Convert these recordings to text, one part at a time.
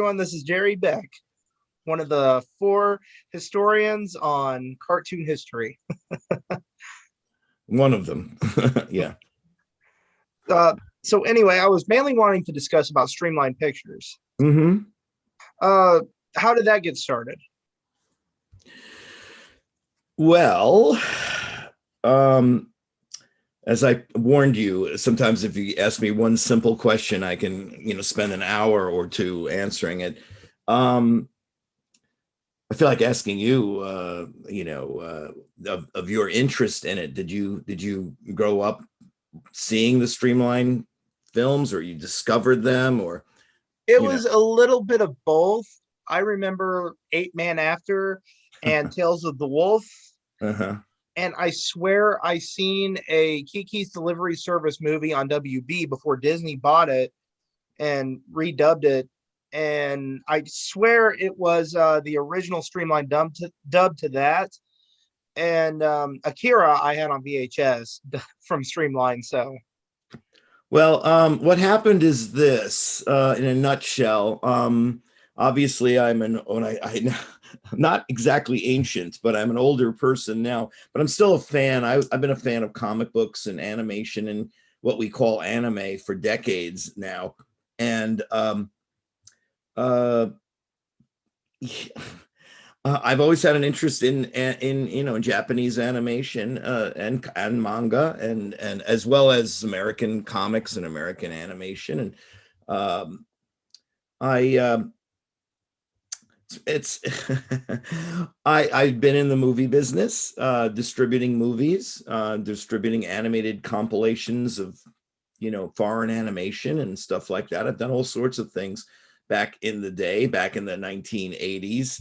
everyone. This is Jerry Beck, one of the four historians on cartoon history. One of them. Yeah. Uh, so, anyway, I was mainly wanting to discuss about Streamline Pictures. hmm Uh, how did that get started? Well, um, as I warned you, sometimes if you ask me one simple question, I can, spend an hour or two answering it. Um, I feel like asking you, of your interest in it. Did you grow up seeing the Streamline films, or you discovered them, or It you know? was a little bit of both. I remember Eight Man After and Tales of the Wolf. Uh-huh. And I swear I seen a Kiki's Delivery Service movie on WB before Disney bought it and redubbed it. And I swear it was the original Streamline dub to that. And Akira I had on VHS from Streamline. So Well, what happened is this, in a nutshell. Obviously, I'm not exactly ancient, but I'm an older person now. But I'm still a fan. I've been a fan of comic books and animation and what we call anime for decades now. And uh, I've always had an interest in Japanese animation, and manga, and as well as American comics and American animation. And um, I it's I've been in the movie business, distributing movies, distributing animated compilations of foreign animation and stuff like that. I've done all sorts of things back in the day, back in the 1980s.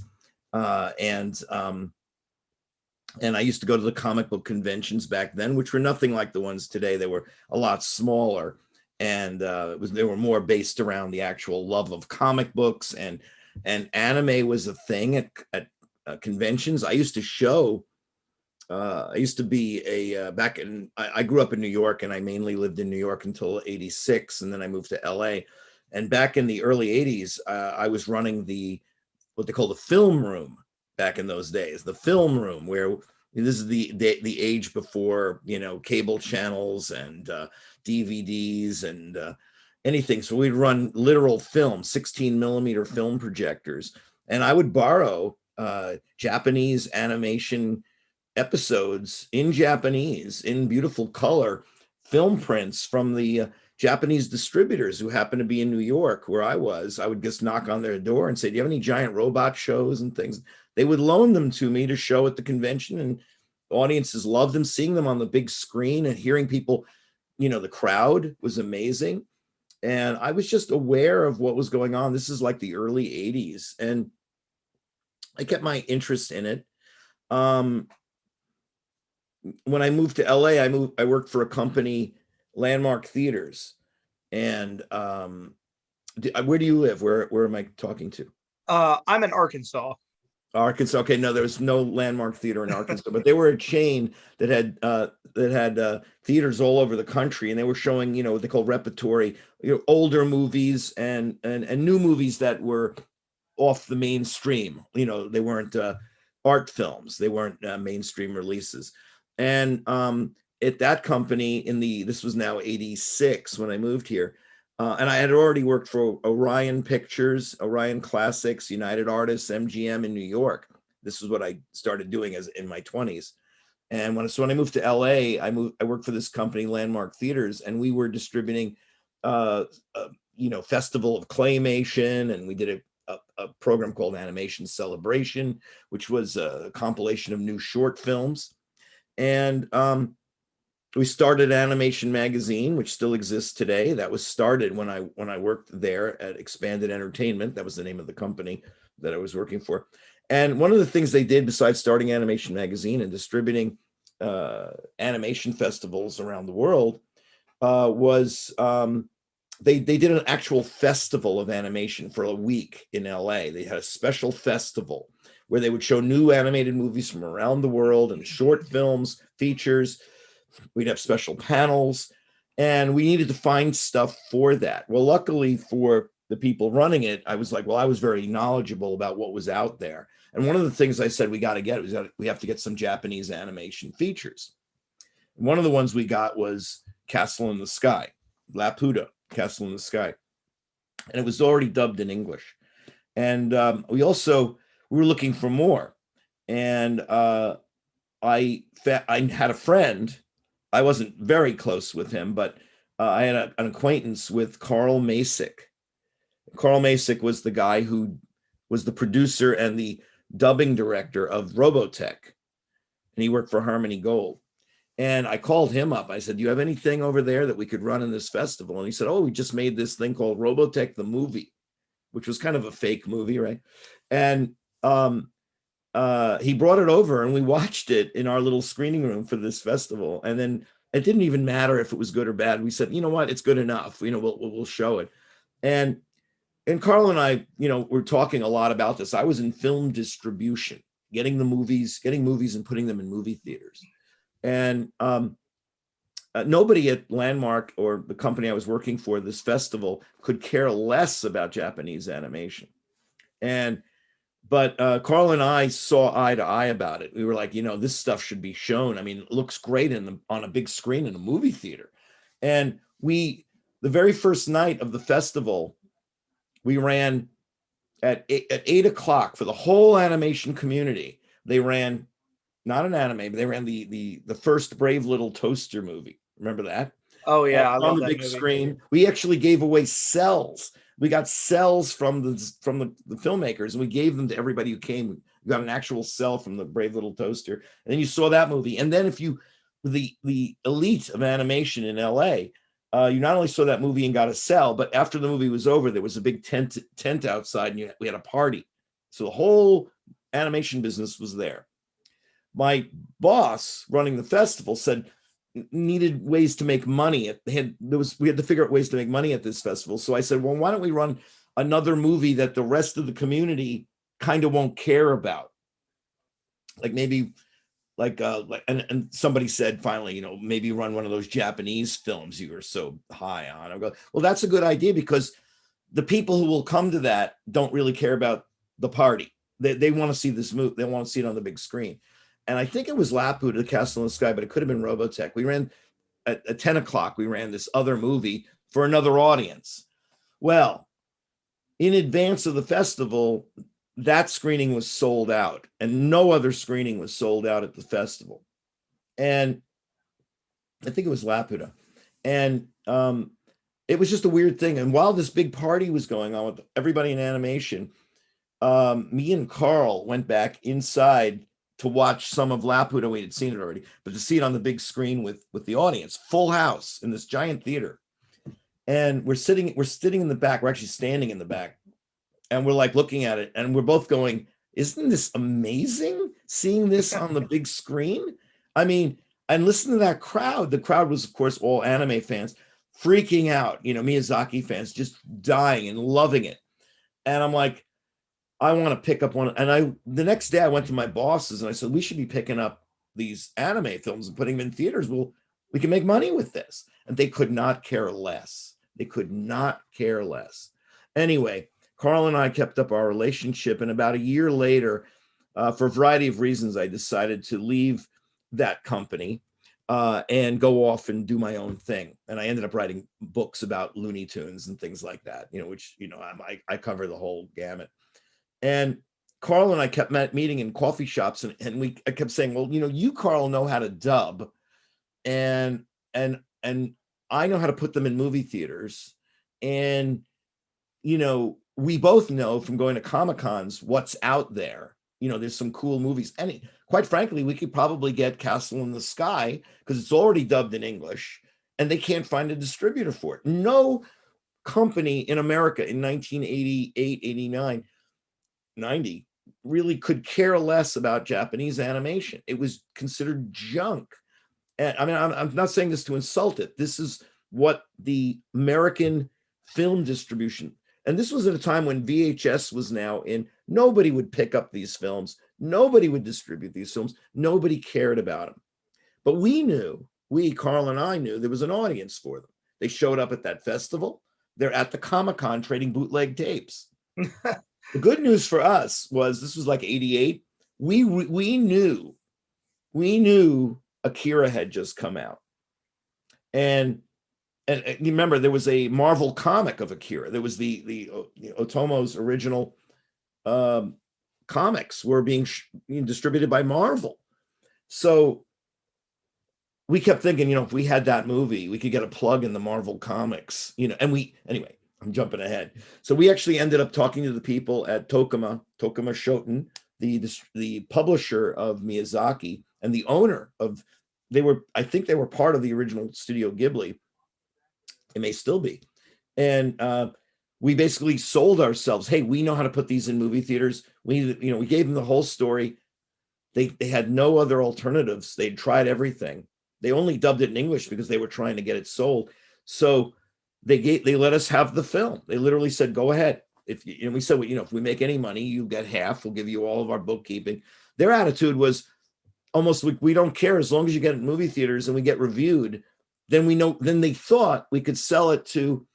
And I used to go to the comic book conventions back then, which were nothing like the ones today. They were a lot smaller, and they were more based around the actual love of comic books, and anime was a thing at conventions. I used to show. I used to be back in. I grew up in New York, and I mainly lived in New York until '86, and then I moved to LA. And back in the early '80s, I was running what they call the film room back in those days. The film room, where this is the age before cable channels and DVDs and anything. So we'd run literal film, 16 millimeter film projectors, and I would borrow Japanese animation episodes in Japanese in beautiful color, film prints from the Japanese distributors who happened to be in New York where I was. I would just knock on their door and say, "Do you have any giant robot shows and things?" They would loan them to me to show at the convention, and audiences loved them. Seeing them on the big screen and hearing people, the crowd was amazing. And I was just aware of what was going on. This is like the early '80s, and I kept my interest in it. Um, when I moved to LA, I worked for a company, Landmark Theaters. And where do you live? Where am I talking to? I'm in Arkansas. Arkansas. Okay, no, there was no Landmark Theater in Arkansas, but they were a chain that had theaters all over the country, and they were showing what they call repertory, older movies and new movies that were off the mainstream. They weren't art films, they weren't mainstream releases. And at that company, this was now '86 when I moved here. And I had already worked for Orion Pictures, Orion Classics, United Artists, MGM in New York. This is what I started doing as in my 20s. And when I moved to LA, I worked for this company, Landmark Theaters, and we were distributing, Festival of Claymation, and we did a program called Animation Celebration, which was a compilation of new short films. And we started Animation Magazine, which still exists today. That was started when I worked there at Expanded Entertainment. That was the name of the company that I was working for. And one of the things they did besides starting Animation Magazine and distributing animation festivals around the world was they did an actual festival of animation for a week in LA. They had a special festival where they would show new animated movies from around the world and short films, features. We'd have special panels, and we needed to find stuff for that. Well, luckily for the people running it, I was like, well, I was very knowledgeable about what was out there. And one of the things I said we got to get was that we have to get some Japanese animation features. And one of the ones we got was Castle in the Sky, Laputa, Castle in the Sky. And it was already dubbed in English. And we were looking for more. And I had a friend. I wasn't very close with him, but I had an acquaintance with Carl Masick. Carl Masick was the guy who was the producer and the dubbing director of Robotech, and he worked for Harmony Gold. And I called him up. I said, "Do you have anything over there that we could run in this festival?" And he said, "Oh, we just made this thing called Robotech the movie," which was kind of a fake movie, right? And he brought it over, and we watched it in our little screening room for this festival. And then it didn't even matter if it was good or bad. We said, "You know what? It's good enough. We'll show it." And Carl and I, we're talking a lot about this. I was in film distribution, getting movies and putting them in movie theaters. And nobody at Landmark or the company I was working for, this festival, could care less about Japanese animation. But Carl and I saw eye to eye about it. We were like, this stuff should be shown. I mean, it looks great on a big screen in a movie theater. And the very first night of the festival, we ran at 8 o'clock for the whole animation community. They ran not an anime, but they ran the first Brave Little Toaster movie. Remember that? Oh yeah, I on love the that big movie. screen. We actually gave away cells. We got cells from the filmmakers, and we gave them to everybody who came. We got an actual cell from the Brave Little Toaster, and then you saw that movie. And then if you the elite of animation in LA, you not only saw that movie and got a cell, but after the movie was over, there was a big tent outside, and we had a party. So the whole animation business was there. My boss running the festival said needed ways to make money. We had to figure out ways to make money at this festival. So I said, well, why don't we run another movie that the rest of the community kind of won't care about? Like maybe and somebody said finally, maybe run one of those Japanese films you were so high on. I go, well, that's a good idea, because the people who will come to that don't really care about the party. They want to see this movie. They want to see it on the big screen. And I think it was Laputa, the Castle in the Sky, but it could have been Robotech. We ran at 10 o'clock, we ran this other movie for another audience. Well, in advance of the festival, that screening was sold out, and no other screening was sold out at the festival. And I think it was Laputa. And it was just a weird thing. And while this big party was going on with everybody in animation, me and Carl went back inside to watch some of Laputa. We had seen it already, but to see it on the big screen with the audience, full house in this giant theater. And we're sitting in the back. We're actually standing in the back, and we're like looking at it, and we're both going, isn't this amazing, seeing this on the big screen? I mean, and listen to that crowd. The crowd was, of course, all anime fans, freaking out, Miyazaki fans, just dying and loving it. And I'm like, I want to pick up one. And the next day I went to my bosses and I said, we should be picking up these anime films and putting them in theaters. Well, we can make money with this. And they could not care less. They could not care less. Anyway, Carl and I kept up our relationship. And about a year later, for a variety of reasons, I decided to leave that company and go off and do my own thing. And I ended up writing books about Looney Tunes and things like that, which, I cover the whole gamut. And Carl and I kept meeting in coffee shops, and I kept saying, well, you, Carl, know how to dub, and I know how to put them in movie theaters. And, we both know from going to Comic-Cons what's out there. There's some cool movies. And quite frankly, we could probably get Castle in the Sky because it's already dubbed in English, and they can't find a distributor for it. No company in America in 1988, 89, 90 really could care less about Japanese animation. It was considered junk. And I mean, I'm not saying this to insult it. This is what the American film distribution, and this was at a time when VHS was now in, nobody would pick up these films. Nobody would distribute these films. Nobody cared about them. But Carl and I knew there was an audience for them. They showed up at that festival. they're at the Comic-Con trading bootleg tapes. The good news for us was this was like 88. We knew Akira had just come out. And you remember there was a Marvel comic of Akira. There was the Otomo's original comics were being distributed by Marvel. So we kept thinking, if we had that movie, we could get a plug in the Marvel comics, anyway, I'm jumping ahead. So we actually ended up talking to the people at Tokuma Shoten, the publisher of Miyazaki and the owner of, I think they were part of the original Studio Ghibli. It may still be. And we basically sold ourselves. Hey, we know how to put these in movie theaters. We gave them the whole story. They had no other alternatives. They'd tried everything. They only dubbed it in English because they were trying to get it sold. So they let us have the film. They literally said, "Go ahead." We said, if we make any money, you get half. We'll give you all of our bookkeeping. Their attitude was almost like, we don't care as long as you get it in movie theaters and we get reviewed. Then Then they thought we could sell it to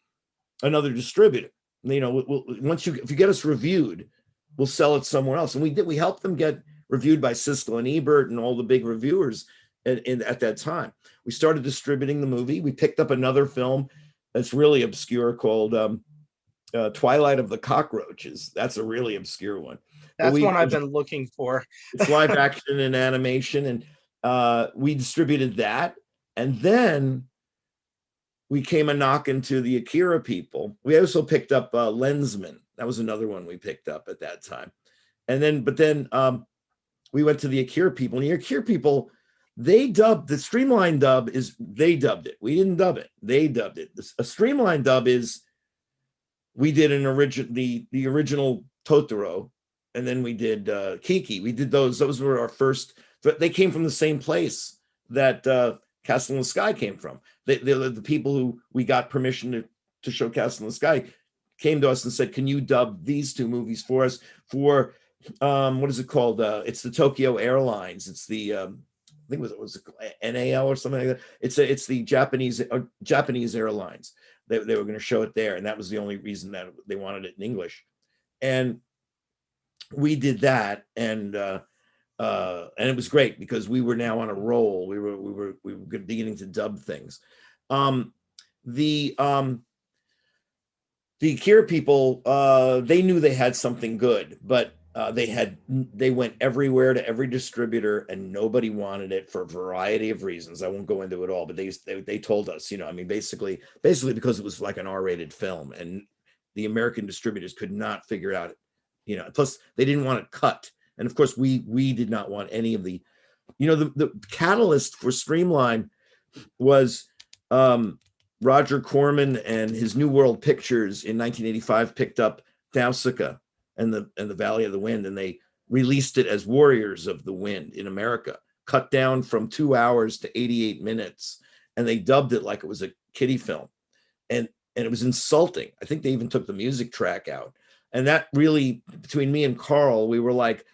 another distributor. If you get us reviewed, we'll sell it somewhere else. And we did. We helped them get reviewed by Siskel and Ebert and all the big reviewers at that time. We started distributing the movie. We picked up another film that's really obscure called Twilight of the Cockroaches. That's a really obscure one. That's one I've been looking for. It's live action and animation, and we distributed that. And then we came a knock into the Akira people. We also picked up Lensman. That was another one we picked up at that time. And then, we went to the Akira people. And the Akira people, they dubbed the streamlined dub they dubbed it. We didn't dub it. They dubbed it. A streamlined dub is, we did the original Totoro, and then we did Kiki. We did those. Those were our first. They came from the same place that Castle in the Sky came from. The people who we got permission to show Castle in the Sky came to us and said, "Can you dub these two movies for us for what is it called? It's the Tokyo Airlines. It's the I think it was NAL or something like that. It's the Japanese Airlines. They were going to show it there, and that was the only reason that they wanted it in English. And we did that, and it was great because we were now on a roll. We were beginning to dub things. The Akira people, they knew they had something good, but they went everywhere to every distributor, and nobody wanted it for a variety of reasons. I won't go into it all, but they told us, basically because it was like an R-rated film, and the American distributors could not figure out, plus they didn't want it cut. And of course we did not want any of the, the catalyst for Streamline was Roger Corman and his New World Pictures in 1985 picked up Nausicaa and the Valley of the Wind, and they released it as Warriors of the Wind in America, cut down from 2 hours to 88 minutes. And they dubbed it like it was a kiddie film. And it was insulting. I think they even took the music track out. And that really, between me and Carl, we were like,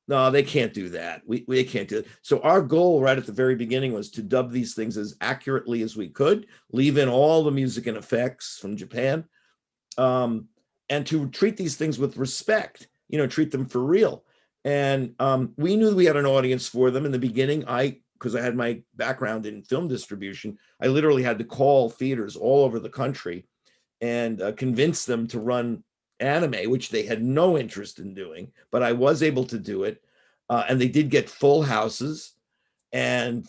no, they can't do that. We can't do it. So our goal right at the very beginning was to dub these things as accurately as we could, leave in all the music and effects from Japan, and to treat these things with respect, treat them for real. And we knew we had an audience for them in the beginning. Because I had my background in film distribution, I literally had to call theaters all over the country and convince them to run anime, which they had no interest in doing, but I was able to do it. And they did get full houses. And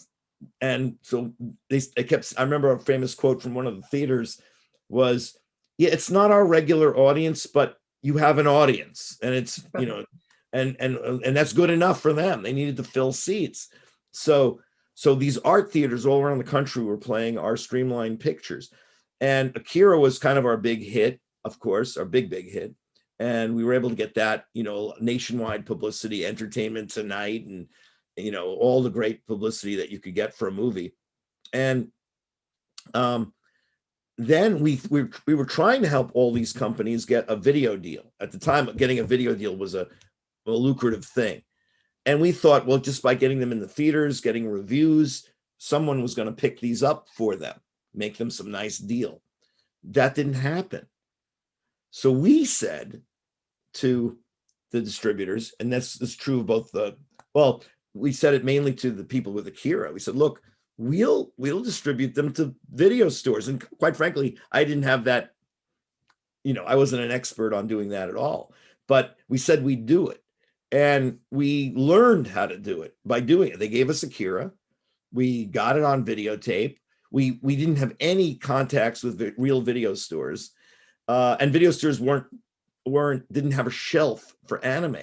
so I remember a famous quote from one of the theaters was, "Yeah, it's not our regular audience, but you have an audience." And it's, and that's good enough for them. They needed to fill seats. So these art theaters all around the country were playing our Streamlined pictures. And Akira was kind of our big hit, of course, our big hit. And we were able to get that, nationwide publicity, Entertainment Tonight, and, all the great publicity that you could get for a movie. And then we were trying to help all these companies get a video deal. At the time, getting a video deal was a lucrative thing. And we thought, well, just by getting them in the theaters, getting reviews, someone was going to pick these up for them, make them some nice deal. that didn't happen. So we said to the distributors, and that's true of both well, we said it mainly to the people with Akira. We said, look, we'll distribute them to video stores. And quite frankly, I didn't have that, I wasn't an expert on doing that at all. But we said we'd do it. And we learned how to do it by doing it. They gave us Akira. We got it on videotape. We didn't have any contacts with real video stores. And video stores didn't have a shelf for anime.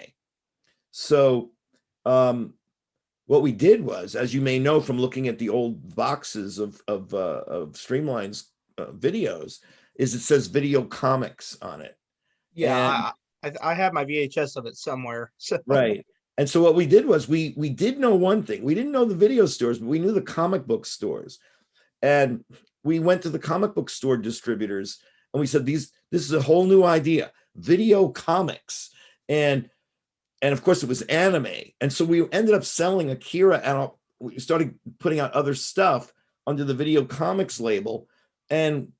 So what we did was, as you may know from looking at the old boxes of Streamline's videos, is it says video comics on it. Yeah, I have my VHS of it somewhere. So. Right. And so what we did was we did know one thing. We didn't know the video stores, but we knew the comic book stores. And we went to the comic book store distributors and we said, this is a whole new idea, video comics. And of course it was anime. And so we ended up selling Akira, and we started putting out other stuff under the video comics label, and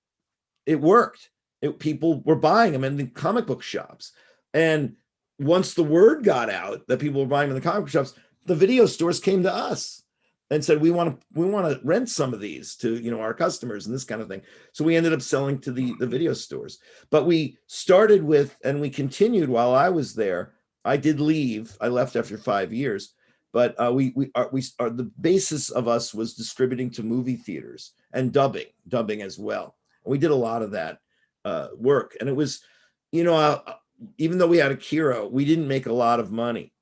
it worked. People were buying them in the comic book shops. And once the word got out that people were buying them in the comic book shops, the video stores came to us and said, we want to rent some of these to, our customers and this kind of thing. So we ended up selling to the video stores. But we started with, and we continued while I was there. I did leave. I left after 5 years, but the basis of us was distributing to movie theaters and dubbing as well. And we did a lot of that work. And it was, even though we had Akira, we didn't make a lot of money.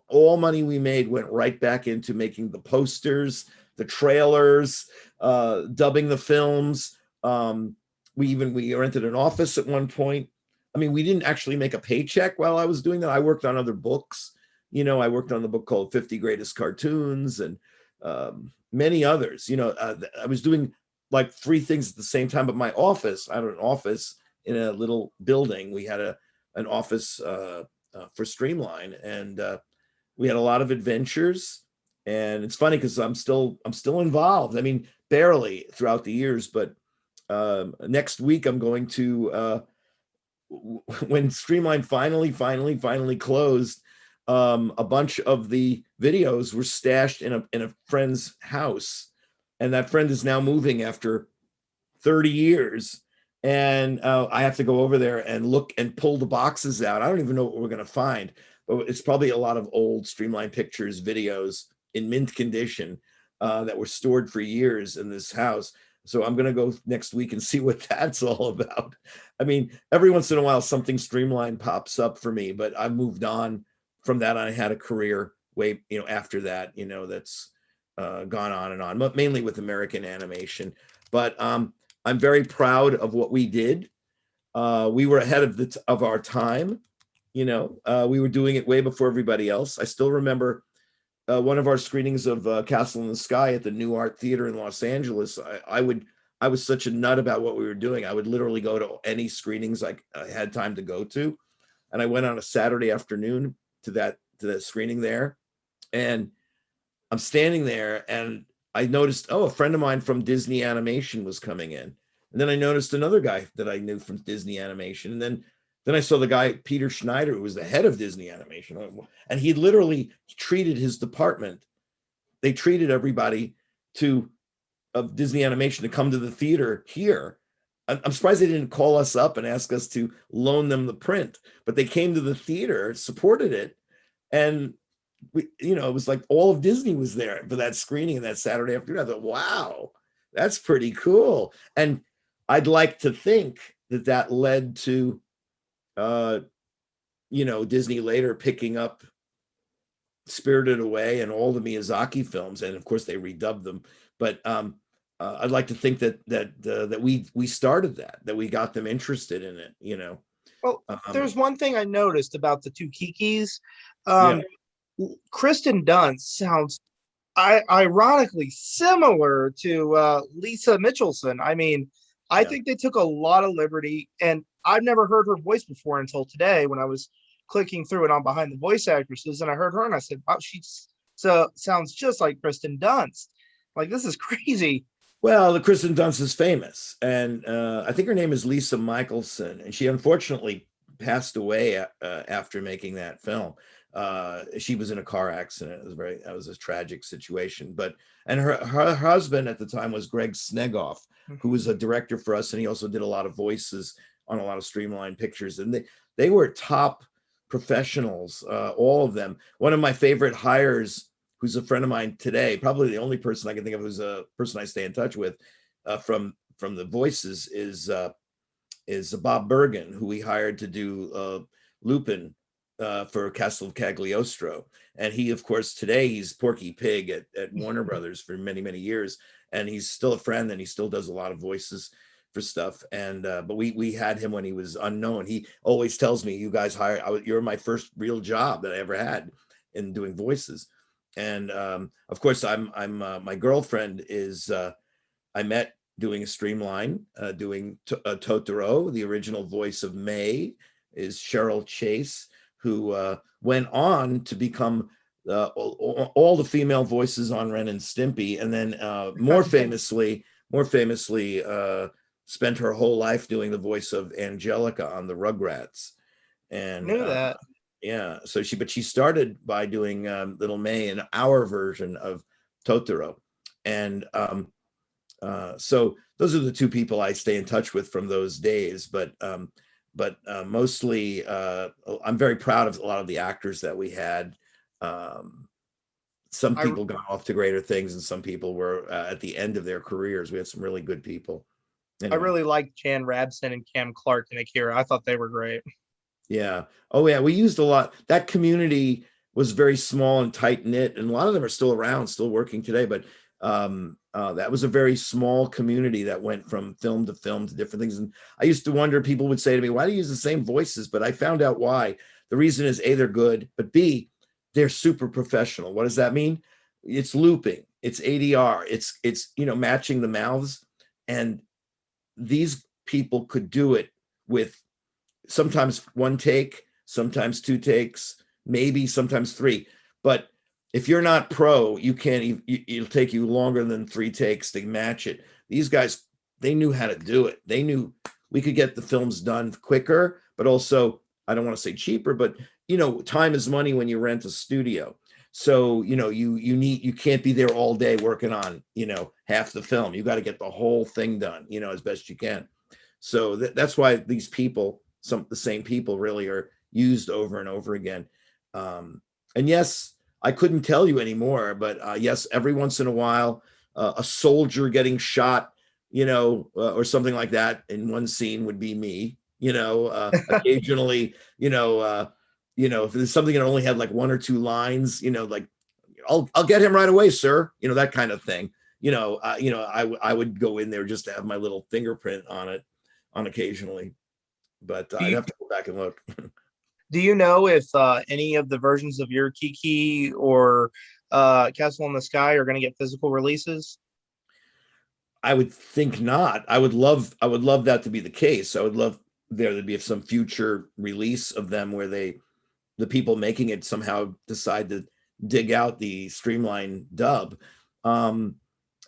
All money we made went right back into making the posters, the trailers, dubbing the films. We rented an office at one point. I mean, we didn't actually make a paycheck while I was doing that. I worked on other books. I worked on the book called 50 Greatest Cartoons and many others. I was doing like 3 things at the same time, but my office, I had an office in a little building. We had an office for Streamline, and we had a lot of adventures. And it's funny because I'm still involved. I mean, barely throughout the years, but next week I'm going to when Streamline finally closed, a bunch of the videos were stashed in a friend's house, and that friend is now moving after 30 years. And I have to go over there and look and pull the boxes out. I don't even know what we're going to find, but it's probably a lot of old Streamline Pictures videos in mint condition that were stored for years in this house. So I'm going to go next week and see what that's all about. I mean, every once in a while, something Streamline pops up for me, but I've moved on from that. I had a career way, after that, that's gone on and on, but mainly with American animation. But I'm very proud of what we did. We were ahead of our time. We were doing it way before everybody else. I still remember one of our screenings of Castle in the Sky at the New Art Theater in Los Angeles. I was such a nut about what we were doing. I would literally go to any screenings I had time to go to. And I went on a Saturday afternoon to that screening there. And I'm standing there and I noticed, a friend of mine from Disney Animation was coming in. And then I noticed another guy that I knew from Disney Animation. And then I saw the guy, Peter Schneider, who was the head of Disney Animation. And he literally treated his department. They treated everybody of Disney Animation to come to the theater here. I'm surprised they didn't call us up and ask us to loan them the print, but they came to the theater, supported it. And it was like all of Disney was there for that screening and that Saturday afternoon. I thought, wow, that's pretty cool. And I'd like to think that led to, Disney later picking up Spirited Away and all the Miyazaki films. And of course they redubbed them. But I'd like to think that we started that we got them interested in it, Well, there's one thing I noticed about the two Kikis. Yeah. Kristen Dunst sounds ironically similar to Lisa Mitchelson. I mean, I think they took a lot of liberty, and I've never heard her voice before until today when I was clicking through it on Behind the Voice Actresses, and I heard her and I said, wow, she sounds just like Kristen Dunst. Like, this is crazy. Well, the Kristen Dunst is famous, and I think her name is Lisa Michelson, and she unfortunately passed away after making that film. She was in a car accident. That was a tragic situation. But and her husband at the time was Greg Snegoff, who was a director for us, and he also did a lot of voices on a lot of streamlined pictures. And they were top professionals, all of them. One of my favorite hires, who's a friend of mine today, probably the only person I can think of who's a person I stay in touch with from the voices, is Bob Bergen, who we hired to do Lupin for Castle of Cagliostro. And he, of course, today he's Porky Pig at Warner Brothers for many, many years. And he's still a friend, and he still does a lot of voices for stuff. And but we had him when he was unknown. He always tells me, "You guys you're my first real job that I ever had in doing voices." And of course, I'm my girlfriend is I met doing a streamline, doing Totoro. The original voice of May is Cheryl Chase, who went on to become all the female voices on Ren and Stimpy, and then more famously, spent her whole life doing the voice of Angelica on the Rugrats. And Knew that. yeah, so she started by doing Little May in our version of Totoro, and so those are the two people I stay in touch with from those days. But mostly, I'm very proud of a lot of the actors that we had. Some I people got off to greater things, and some people were at the end of their careers. We had some really good people. I Anyway, really liked Jan Rabson and Cam Clark and Akira. I thought they were great. yeah. Oh, yeah. We used a lot. That community was very small and tight knit, and a lot of them are still around, still working today. But that was a very small community that went from film to different things. And I used to wonder, people would say to me, "Why do you use the same voices?" But I found out why. The reason is A, they're good, but B, they're super professional. What does that mean? It's looping, it's ADR, it's matching the mouths, and these people could do it with sometimes one take, sometimes two takes, maybe sometimes three. But if you're not pro, you can't. It'll take you longer than three takes to match it. These guys, they knew how to do it. They knew we could get the films done quicker, but also, I don't want to say cheaper, but time is money when you rent a studio. So you can't be there all day working on half the film. You got to get the whole thing done as best you can. So that's why these people, the same people, really are used over and over again. And yes, I couldn't tell you anymore, but yes, every once in a while, a soldier getting shot, or something like that in one scene would be me. Occasionally, if there's something that only had like one or two lines, like I'll get him right away, sir. That kind of thing. I would go in there just to have my little fingerprint on it on occasionally, but Do I'd you, have to go back and look. do you know if any of the versions of your Kiki or Castle in the Sky are going to get physical releases? I would think not. I would love that to be the case. I would love there to be some future release of them where the people making it somehow decide to dig out the streamlined dub. Um,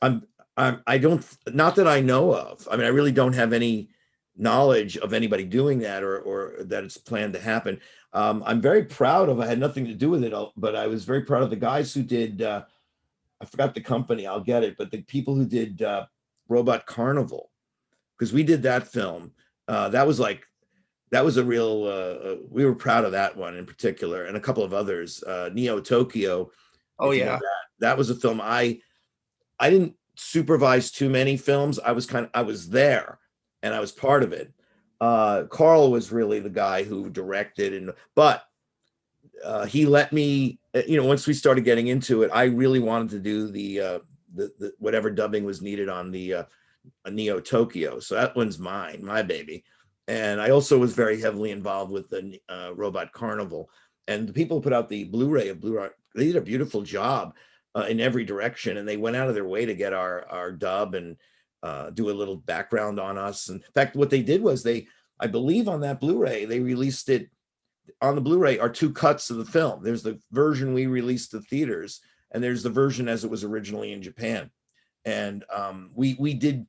I don't, not that I know of. I mean, I really don't have any knowledge of anybody doing that, or that it's planned to happen. I'm very proud of. I had nothing to do with it, but I was very proud of the guys who did. I forgot the company. I'll get it, but the people who did Robot Carnival, because we did that film. That was a real. We were proud of that one in particular, and a couple of others. Neo Tokyo, Oh if you know yeah. that was a film. I didn't supervise too many films. I was there, and I was part of it. Carl was really the guy who directed, but he let me. Once we started getting into it, I really wanted to do the whatever dubbing was needed on the Neo Tokyo. So that one's mine, my baby. And I also was very heavily involved with the Robot Carnival. And the people who put out the Blu-ray of Blu-ray, they did a beautiful job in every direction, and they went out of their way to get our dub and do a little background on us. And in fact, what they did was I believe on that Blu-ray, they released it. On the Blu-ray are two cuts of the film. There's the version we released to theaters, and there's the version as it was originally in Japan. and we did.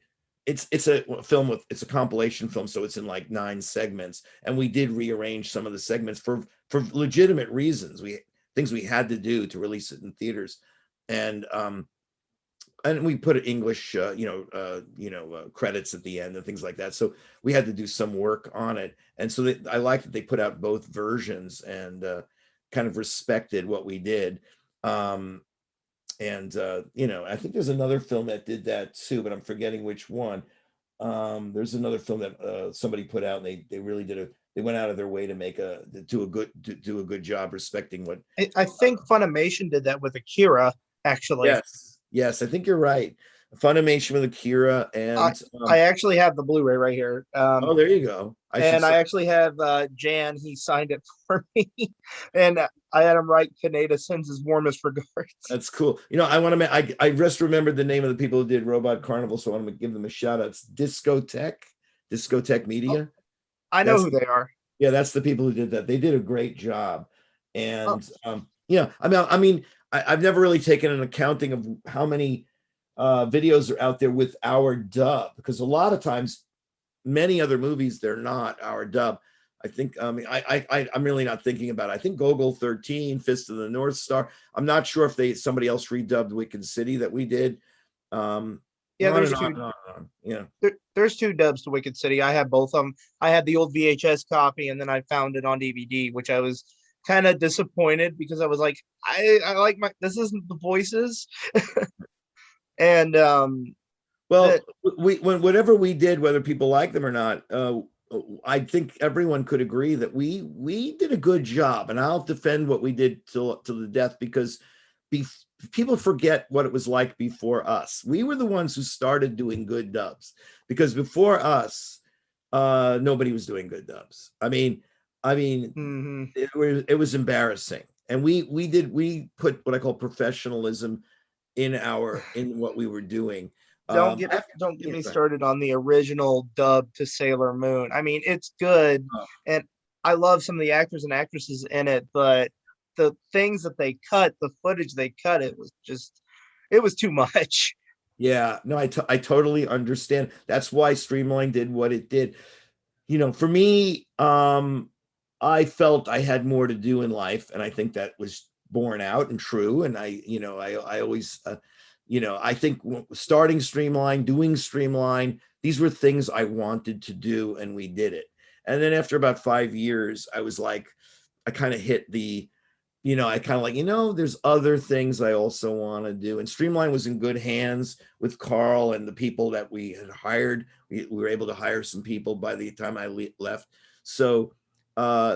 It's a film with it's a compilation film, so it's in like 9 segments, and we did rearrange some of the segments for legitimate reasons. We things we had to do to release it in theaters, and we put English, credits at the end and things like that. So we had to do some work on it, and so I like that they put out both versions and kind of respected what we did. Um, and I think there's another film that did that too, but I'm forgetting which one. There's another film that somebody put out, and they really they went out of their way to make do a good job respecting what. I think Funimation did that with Akira, actually. Yes, I think you're right. Funimation with Akira, I and I actually have the Blu-ray right here. oh, there you go. I should And say I actually have Jan. He signed it for me, and I had him write. Kaneda sends his warmest regards. that's cool. I want to. I just remembered the name of the people who did Robot Carnival, so I want to give them a shout out. It's Discotech Oh, Media. I know That's who they are. Yeah, that's the people who did that. They did a great job. Oh, And I've never really taken an accounting of how many videos are out there with our dub, because a lot of times, many other movies, they're not our dub. I think I'm really not thinking about it. I think Gogol 13, Fist of the North Star. I'm not sure if somebody else redubbed Wicked City that we did. yeah, On there's and on two. and on and on. Yeah. There's two dubs to Wicked City. I have both of them. I had the old VHS copy, and then I found it on DVD, which I was kind of disappointed because I was like, I like this isn't the voices, and Well, that whatever we did, whether people like them or not, I think everyone could agree that we did a good job, and I'll defend what we did till to the death, because be, people forget what it was like before us. We were the ones who started doing good dubs, because before us, nobody was doing good dubs. I mean, mhm. it was embarrassing, and we put what I call professionalism in what we were doing. don't Um, get after, don't get yeah, me go ahead. started on the original dub to Sailor Moon. I mean, it's good, Oh, and I love some of the actors and actresses in it, but the things that they cut, the footage they cut, it was too much. yeah, no, I totally understand. That's why Streamline did what it did. For me, I felt I had more to do in life, and I think that was borne out and true. And I always, I think starting Streamline, doing Streamline, these were things I wanted to do, and we did it. And then after about 5 years, I was like, I kind of hit I kind of like, there's other things I also want to do. And Streamline was in good hands with Carl and the people that we had hired. We were able to hire some people by the time I left. So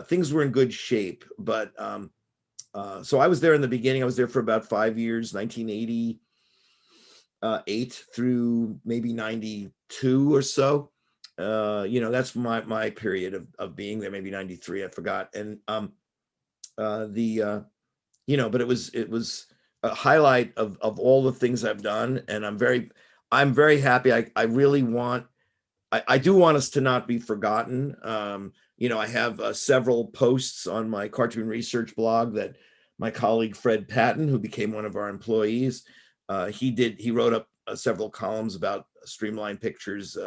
things were in good shape. But so I was there in the beginning. I was there for about 5 years, 1988 through maybe 92 or so. That's my period of being there, maybe 93, I forgot. And the but it was a highlight of all the things I've done, and I'm very happy. I really want I do want us to not be forgotten. I have several posts on my cartoon research blog that my colleague Fred Patton, who became one of our employees, he wrote up several columns about Streamline Pictures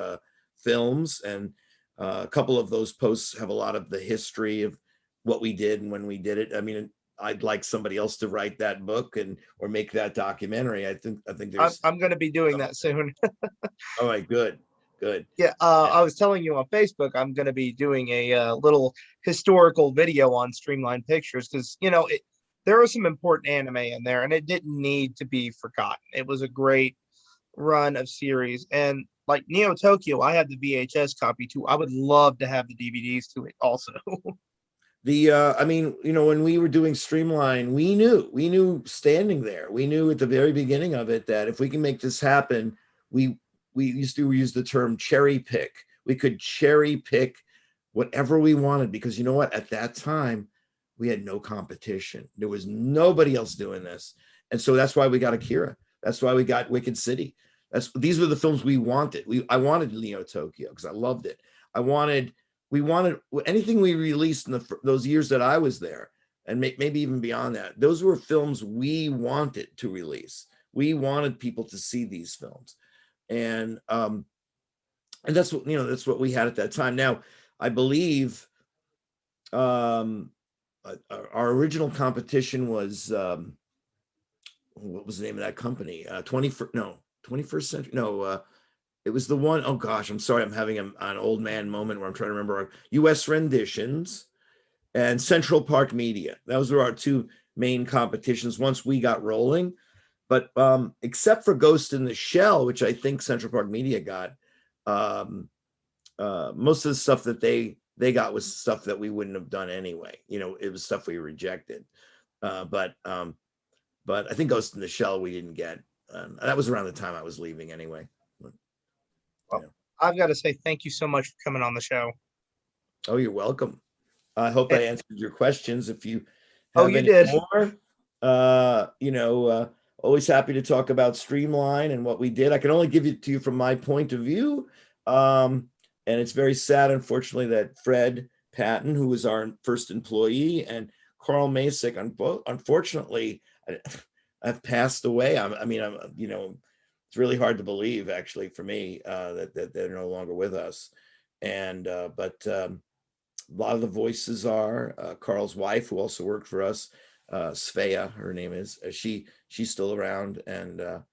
films, and a couple of those posts have a lot of the history of what we did and when we did it. I mean, I'd like somebody else to write that book or make that documentary. I think there's I'm going to be doing that soon. all right, good, good. Yeah, Yeah. I was telling you on Facebook, I'm going to be doing a little historical video on Streamline Pictures because there was some important anime in there, and it didn't need to be forgotten. It was a great run of series, and like Neo Tokyo, I have the VHS copy too. I would love to have the DVDs to it also. I mean, when we were doing Streamline, we knew standing there, we knew at the very beginning of it that if we can make this happen, we we used to use the term cherry pick. We could cherry pick whatever we wanted, because you know what? At that time, we had no competition. There was nobody else doing this. And so that's why we got Akira. That's why we got Wicked City. These were the films we wanted. I wanted Neo Tokyo because I loved it. We wanted anything we released in those years that I was there, and maybe even beyond that. Those were films we wanted to release. We wanted people to see these films, and that's what, that's what we had at that time. Now, I believe our original competition was what was the name of that company? 21st Century. No, it was the one, oh gosh, I'm sorry, I'm having an old man moment where I'm trying to remember. US Renditions and Central Park Media. Those were our two main competitions once we got rolling. But except for Ghost in the Shell, which I think Central Park Media got, most of the stuff that they got was stuff that we wouldn't have done anyway. It was stuff we rejected. But I think Ghost in the Shell we didn't get. That was around the time I was leaving anyway. Well, I've got to say thank you so much for coming on the show. Oh, you're welcome. I hope I answered your questions. If you have any did. more, always happy to talk about Streamline and what we did. I can only give it to you from my point of view. And it's very sad, unfortunately, that Fred Patton, who was our first employee, and Carl Masick, unfortunately, have passed away. It's really hard to believe, actually, for me, that they're no longer with us. And but a lot of the voices are Carl's wife, who also worked for us, Svea, her name is. She's still around, and a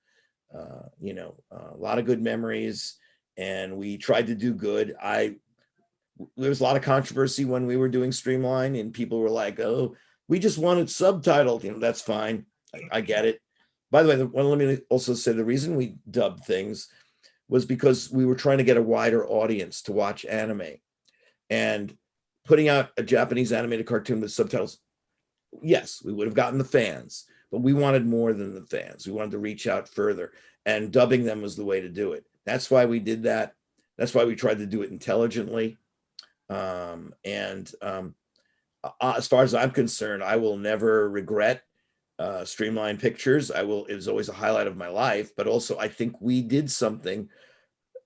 lot of good memories. And we tried to do good. There was a lot of controversy when we were doing Streamline, and people were like, "Oh, we just wanted subtitled." That's fine. I get it. By the way, let me also say the reason we dubbed things was because we were trying to get a wider audience to watch anime, and putting out a Japanese animated cartoon with subtitles. Yes, we would have gotten the fans, but we wanted more than the fans. We wanted to reach out further, and dubbing them was the way to do it. That's why we did that. That's why we tried to do it intelligently. As far as I'm concerned, I will never regret Streamline Pictures. It was always a highlight of my life, but also I think we did something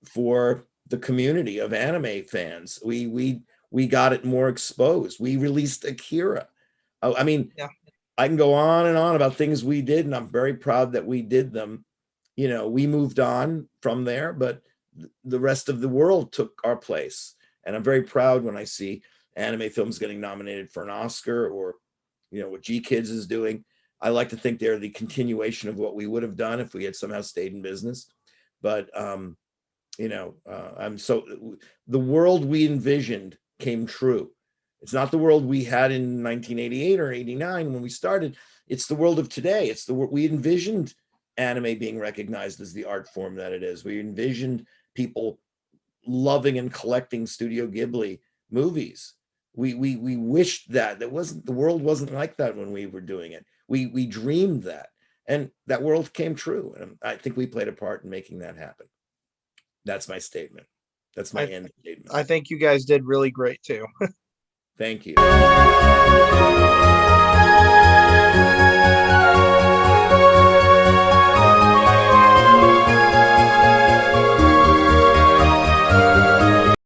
for the community of anime fans. We got it more exposed. We released Akira. Yeah. I can go on and on about things we did, and I'm very proud that we did them. We moved on from there, but the rest of the world took our place. And I'm very proud when I see anime films getting nominated for an Oscar, or, what G Kids is doing. I like to think they're the continuation of what we would have done if we had somehow stayed in business. But, the world we envisioned came true. It's not the world we had in 1988 or 89 when we started. It's the world of today. It's the world we envisioned anime being recognized as the art form that it is. We envisioned people loving and collecting Studio Ghibli movies. We wished that the world wasn't like that when we were doing it. We dreamed that, and that world came true. And I think we played a part in making that happen. That's my statement. That's my end statement. I think you guys did really great too. Thank you.